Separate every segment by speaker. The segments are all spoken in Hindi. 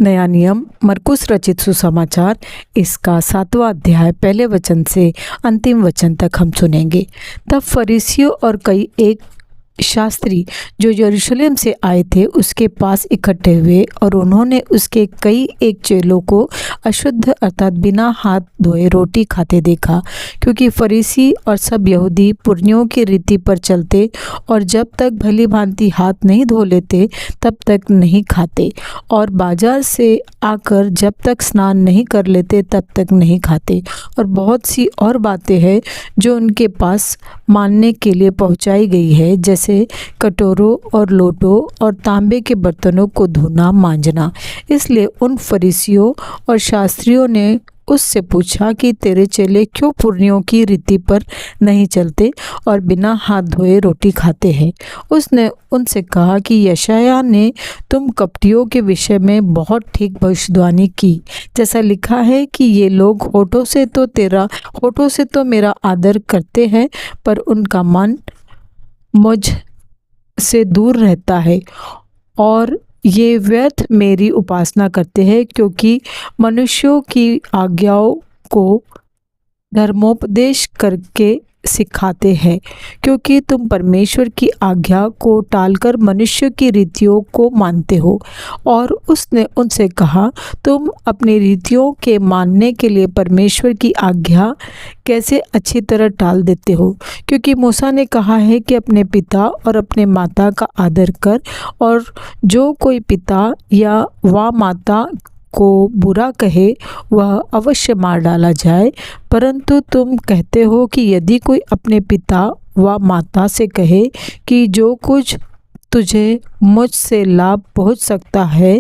Speaker 1: नया नियम मरकुस रचित सुसमाचार इसका 7वां अध्याय पहले वचन से अंतिम वचन तक हम सुनेंगे। तब फरीसियों और कई एक शास्त्री जो यरूशलेम से आए थे उसके पास इकट्ठे हुए और उन्होंने उसके कई एक चेलों को अशुद्ध अर्थात बिना हाथ धोए रोटी खाते देखा, क्योंकि फरीसी और सब यहूदी पुरनियों की रीति पर चलते और जब तक भली भांति हाथ नहीं धो लेते तब तक नहीं खाते, और बाजार से आकर जब तक स्नान नहीं कर लेते तब तक नहीं खाते। और बहुत सी और बातें हैं जो उनके पास मानने के लिए पहुंचाई गई है, जैसे कटोरों और लोटों और तांबे के बर्तनों को धोना मांजना। इसलिए उन फरीसियों और शास्त्रियों ने उससे पूछा कि तेरे चेले क्यों पुरनियों की रीति पर नहीं चलते और बिना हाथ धोए रोटी खाते हैं। उसने उनसे कहा कि यशायाह ने तुम कपटियों के विषय में बहुत ठीक भविष्यवाणी की, जैसा लिखा है कि ये लोग होठों से तो मेरा आदर करते हैं, पर उनका मन मुझ से दूर रहता है, और ये व्यर्थ मेरी उपासना करते हैं, क्योंकि मनुष्यों की आज्ञाओं को धर्मोपदेश करके सिखाते हैं, क्योंकि तुम परमेश्वर की आज्ञा को टालकर मनुष्य की रीतियों को मानते हो। और उसने उनसे कहा, तुम अपनी रीतियों के मानने के लिए परमेश्वर की आज्ञा कैसे अच्छी तरह टाल देते हो, क्योंकि मूसा ने कहा है कि अपने पिता और अपने माता का आदर कर, और जो कोई पिता या वा माता को बुरा कहे वह अवश्य मार डाला जाए। परंतु तुम कहते हो कि यदि कोई अपने पिता व माता से कहे कि जो कुछ तुझे मुझसे लाभ पहुंच सकता है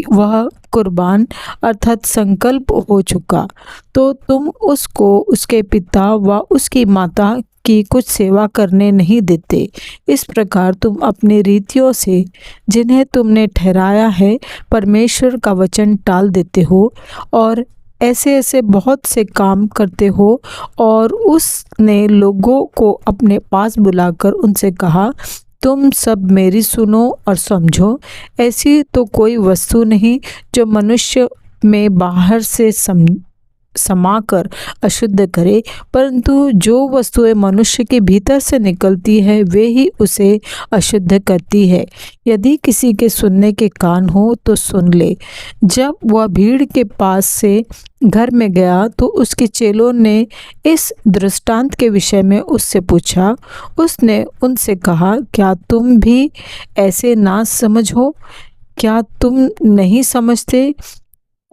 Speaker 1: वह कुर्बान अर्थात संकल्प हो चुका, तो तुम उसको उसके पिता व उसकी माता की कुछ सेवा करने नहीं देते। इस प्रकार तुम अपनी रीतियों से जिन्हें तुमने ठहराया है परमेश्वर का वचन टाल देते हो, और ऐसे ऐसे बहुत से काम करते हो। और उसने लोगों को अपने पास बुलाकर उनसे कहा, तुम सब मेरी सुनो और समझो। ऐसी तो कोई वस्तु नहीं जो मनुष्य में बाहर से समाकर अशुद्ध करे, परंतु जो वस्तुएं मनुष्य के भीतर से निकलती है वे ही उसे अशुद्ध करती है। यदि किसी के सुनने के कान हो तो सुन ले। जब वह भीड़ के पास से घर में गया तो उसके चेलों ने इस दृष्टांत के विषय में उससे पूछा। उसने उनसे कहा, क्या तुम भी ऐसे ना समझो? क्या तुम नहीं समझते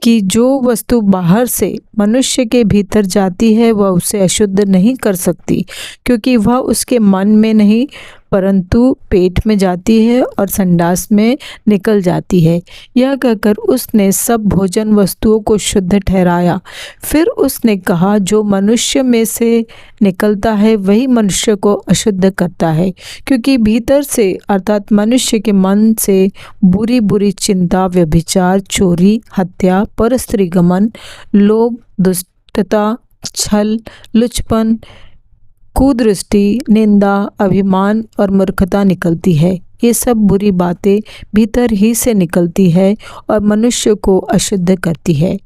Speaker 1: कि जो वस्तु बाहर से मनुष्य के भीतर जाती है वह उसे अशुद्ध नहीं कर सकती, क्योंकि वह उसके मन में नहीं परंतु पेट में जाती है और संडास में निकल जाती है। यह कहकर उसने सब भोजन वस्तुओं को शुद्ध ठहराया। फिर उसने कहा, जो मनुष्य में से निकलता है वही मनुष्य को अशुद्ध करता है, क्योंकि भीतर से अर्थात मनुष्य के मन से बुरी बुरी चिंता, व्यभिचार, चोरी, हत्या, परस्त्रीगमन, लोभ, दुष्टता, छल, लुचपन, कुदृष्टि, निंदा, अभिमान और मूर्खता निकलती है। ये सब बुरी बातें भीतर ही से निकलती है और मनुष्य को अशुद्ध करती है।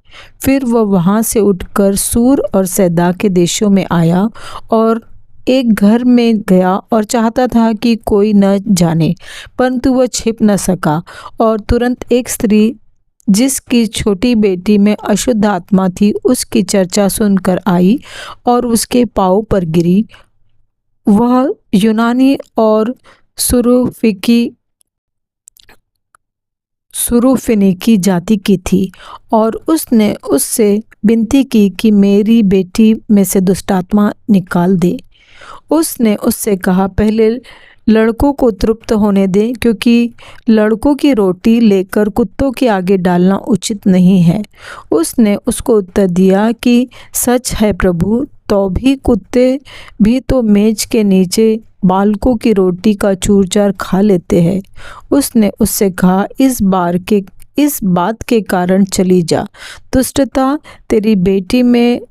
Speaker 1: फिर वह वहाँ से उठकर सूर और सैदा के देशों में आया और एक घर में गया और चाहता था कि कोई न जाने, परंतु वह छिप न सका। और तुरंत एक स्त्री जिसकी छोटी बेटी में अशुद्ध आत्मा थी उसकी चर्चा सुनकर आई और उसके पाँव पर गिरी। वह यूनानी और सुरूफिनिकी जाति की थी, और उसने उससे विनती की कि मेरी बेटी में से दुष्टात्मा निकाल दे। उसने उससे कहा, पहले लड़कों को तृप्त होने दें, क्योंकि लड़कों की रोटी लेकर कुत्तों के आगे डालना उचित नहीं है। उसने उसको उत्तर दिया कि सच है प्रभु, तो भी कुत्ते भी तो मेज के नीचे बालकों की रोटी का चूरचार खा लेते हैं। उसने उससे कहा, इस बात के कारण चली जा, दुष्टता तेरी बेटी में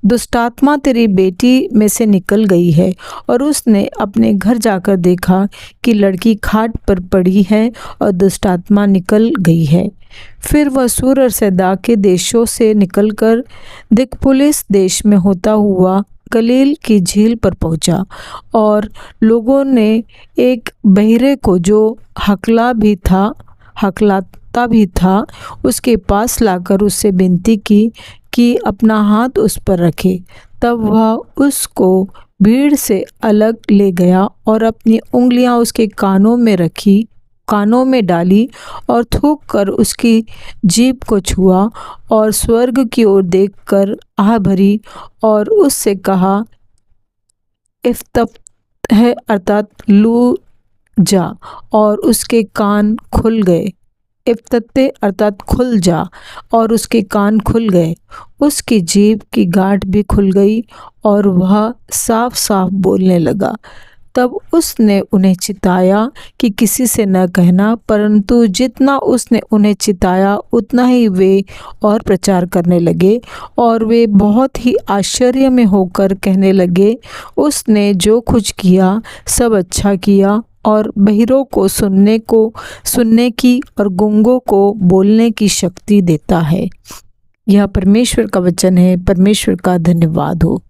Speaker 1: दुष्टात्मा तेरी बेटी में से निकल गई है। और उसने अपने घर जाकर देखा कि लड़की खाट पर पड़ी है और दुष्टात्मा निकल गई है। फिर वह सूर और सैदा के देशों से निकलकर दिकपुलिस देश में होता हुआ गलील की झील पर पहुंचा। और लोगों ने एक बहिरे को जो हकलाता भी था उसके पास लाकर उससे विनती की कि अपना हाथ उस पर रखे। तब वह उसको भीड़ से अलग ले गया और अपनी उंगलियां उसके कानों में डाली और थूक कर उसकी जीभ को छुआ और स्वर्ग की ओर देखकर आह भरी और उससे कहा, इफ्तह अर्थात लू जा, और उसके कान खुल गए। इफ्तते अर्थात खुल जा, और उसके कान खुल गए। उसकी जीभ की गांठ भी खुल गई और वह साफ साफ बोलने लगा। तब उसने उन्हें चिताया कि किसी से न कहना, परंतु जितना उसने उन्हें चिताया उतना ही वे और प्रचार करने लगे। और वे बहुत ही आश्चर्य में होकर कहने लगे, उसने जो कुछ किया सब अच्छा किया, और बहिरों को सुनने की और गूंगों को बोलने की शक्ति देता है। यह परमेश्वर का वचन है। परमेश्वर का धन्यवाद हो।